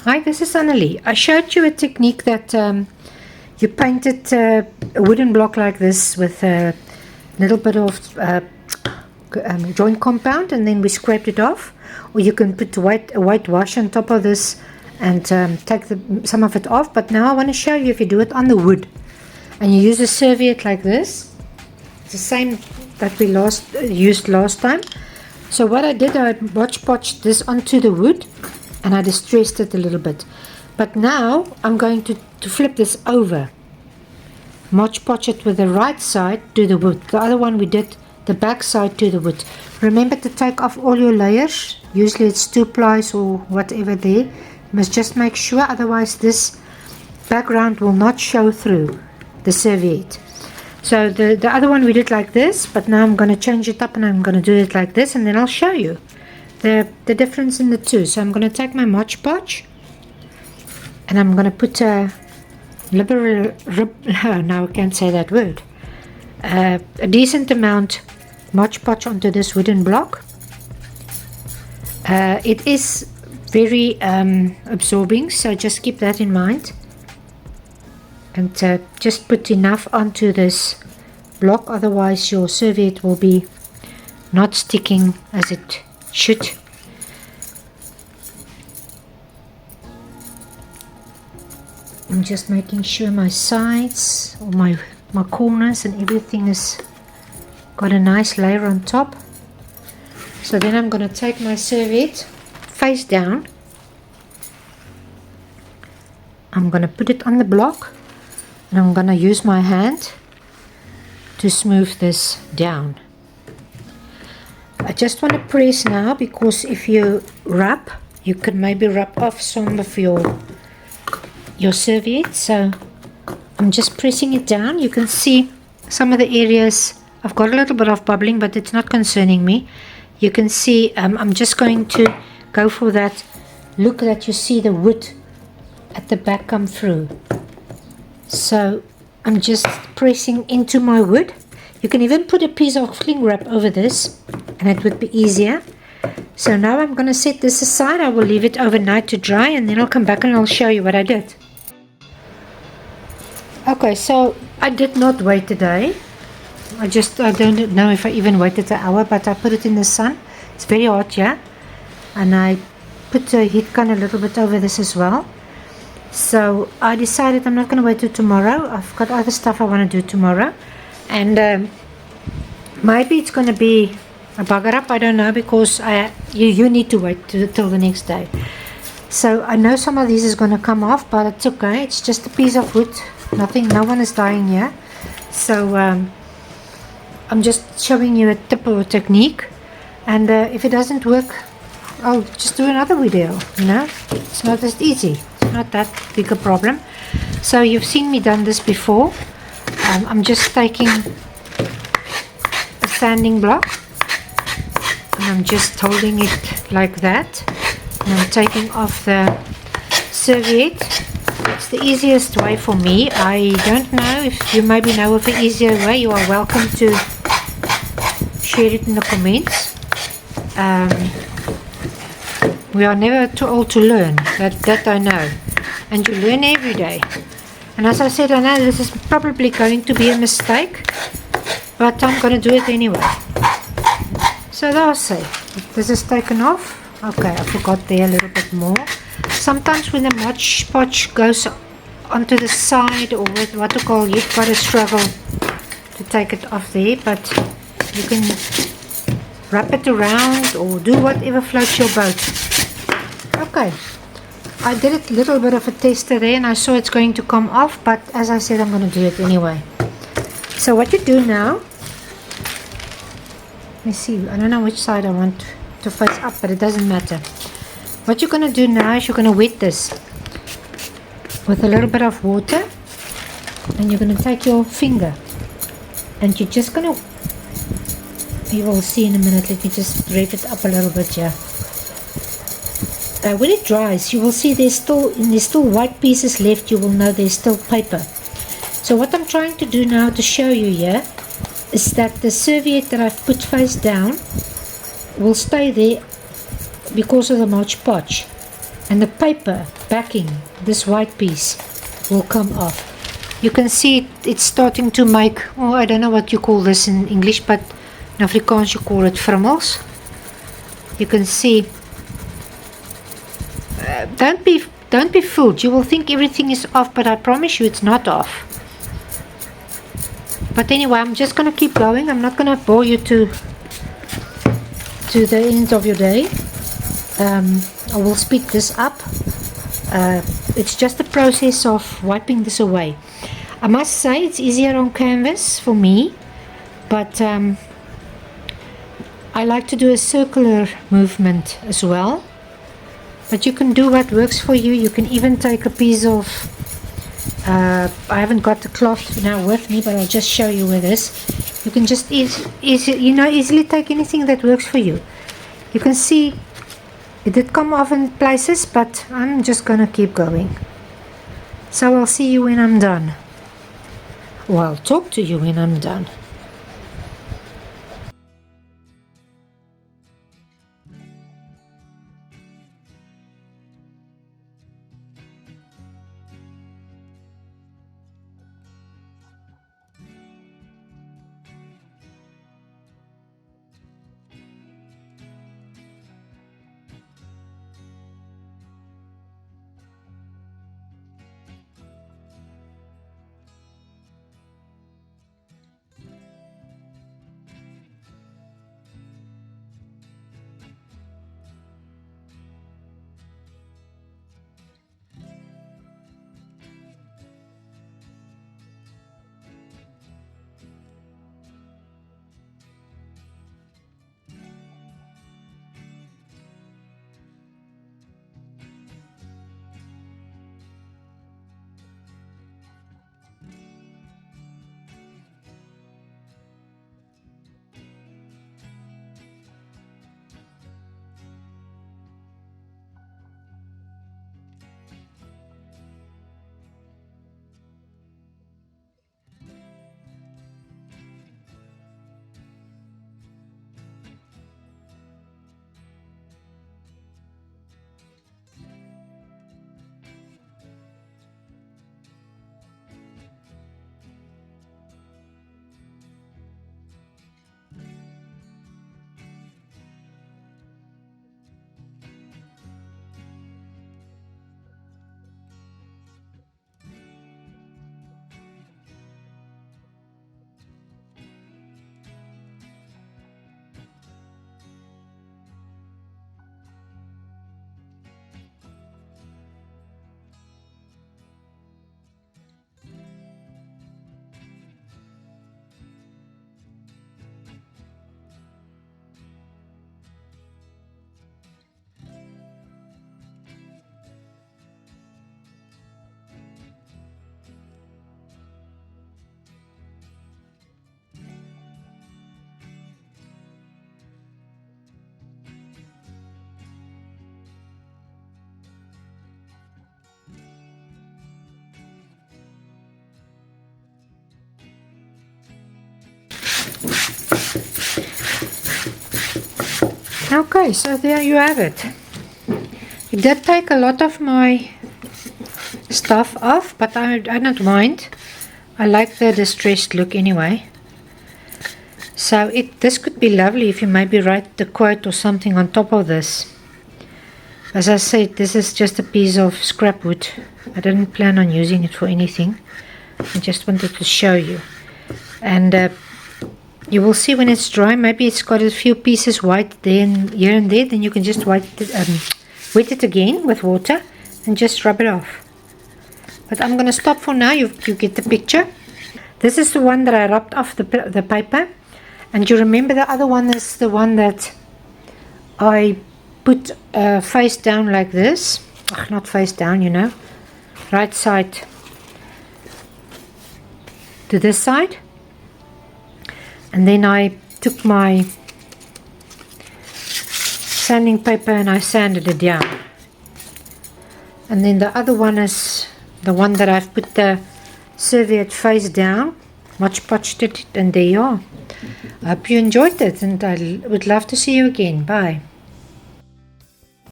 Hi, this is Annelie. I showed you a technique that you painted a wooden block like this with a little bit of joint compound, and then we scraped it off. Or you can put white wash on top of this and take some of it off. But now I want to show you if you do it on the wood and you use a serviette like this. It's the same that we used last time. So what I did, I Modge Podged this onto the wood and I distressed it a little bit. But now I'm going to flip this over. Modge Podge it with the right side to the wood. The other one we did the back side to the wood. Remember to take off all your layers. Usually it's 2 plies or whatever there. You must just make sure, otherwise this background will not show through the serviette. So the other one we did like this, but now I'm going to change it up and I'm going to do it like this, and then I'll show you the difference in the two. So I'm going to take my Modge Podge and I'm going to put a now I can't say that word. A decent amount Modge Podge onto this wooden block. It is very absorbing, so just keep that in mind. And just put enough onto this block, otherwise your serviette will be not sticking as it should. I'm just making sure my sides, or my corners and everything is got a nice layer on top. So then I'm going to take my serviette face down. I'm going to put it on the block and I'm going to use my hand to smooth this down. I just want to press now, because if you rub, you could maybe rub off some of your serviette. So I'm just pressing it down. You can see some of the areas I've got a little bit of bubbling, but it's not concerning me. You can see I'm just going to go for that look that you see the wood at the back come through. So I'm just pressing into my wood. You can even put a piece of cling wrap over this and it would be easier. So now I'm going to set this aside. I will leave it overnight to dry, and then I'll come back and I'll show you what I did. Okay, so I did not wait today. I don't know if I even waited an hour, but I put it in the sun. It's very hot here. And I put a heat gun a little bit over this as well. So I decided I'm not going to wait till tomorrow. I've got other stuff I want to do tomorrow. And maybe it's going to be a bugger up, I don't know, because you need to wait till the next day. So I know some of these is going to come off, but it's okay. It's just a piece of wood. No one is dying here. So I'm just showing you a tip of a technique. And if it doesn't work, I'll just do another video, you know. It's not as easy. It's not that big a problem. So you've seen me done this before. I'm just taking a sanding block and I'm just holding it like that, and I'm taking off the serviette. It's the easiest way for me. I don't know if you maybe know of an easier way. You are welcome to share it in the comments. We are never too old to learn, that I know, and you learn every day. And as I said, I know this is probably going to be a mistake, but I'm going to do it anyway. So that's say, this is taken off. Okay, I forgot there a little bit more. Sometimes when the Modge Podge goes onto the side, or with what you call, you've got to struggle to take it off there, but you can wrap it around or do whatever floats your boat. Okay, I did a little bit of a tester there and I saw it's going to come off, but as I said, I'm going to do it anyway. So what you do now, let me see, I don't know which side I want to face up, but it doesn't matter. What you're going to do now is you're going to wet this with a little bit of water, and you're going to take your finger and you're just going to, you will see in a minute, let me just rev it up a little bit here. When it dries, you will see there's still white pieces left. You will know there's still paper. So what I'm trying to do now to show you here is that the serviette that I've put face down will stay there because of the Modge Podge, and the paper backing, this white piece, will come off. You can see it's starting to make, oh, I don't know what you call this in English, but in Afrikaans you call it frummels. You can see. Don't be fooled. You will think everything is off, but I promise you it's not off. But anyway, I'm just going to keep going. I'm not going to bore you to the end of your day. I will speed this up. It's just the process of wiping this away. I must say it's easier on canvas for me, but I like to do a circular movement as well. But you can do what works for you. You can even take a piece of, I haven't got the cloth now with me, but I'll just show you with this. You can just easily take anything that works for you. You can see it did come off in places, but I'm just gonna keep going. So I'll see you when I'm done. Or I'll talk to you when I'm done. Okay, so there you have it. It did take a lot of my stuff off, but I don't mind. I like the distressed look anyway. So this could be lovely if you maybe write the quote or something on top of this. As I said, this is just a piece of scrap wood. I didn't plan on using it for anything. I just wanted to show you. And you will see when it's dry, maybe it's got a few pieces white there and here and there. Then you can just wet it again with water and just rub it off. But I'm going to stop for now. You get the picture. This is the one that I rubbed off the paper. And you remember the other one is the one that I put face down like this. Not face down, you know. Right side to this side. And then I took my sanding paper and I sanded it down. And then the other one is the one that I've put the serviette face down. Modge Podged it, and there you are. I hope you enjoyed it, and I would love to see you again. Bye.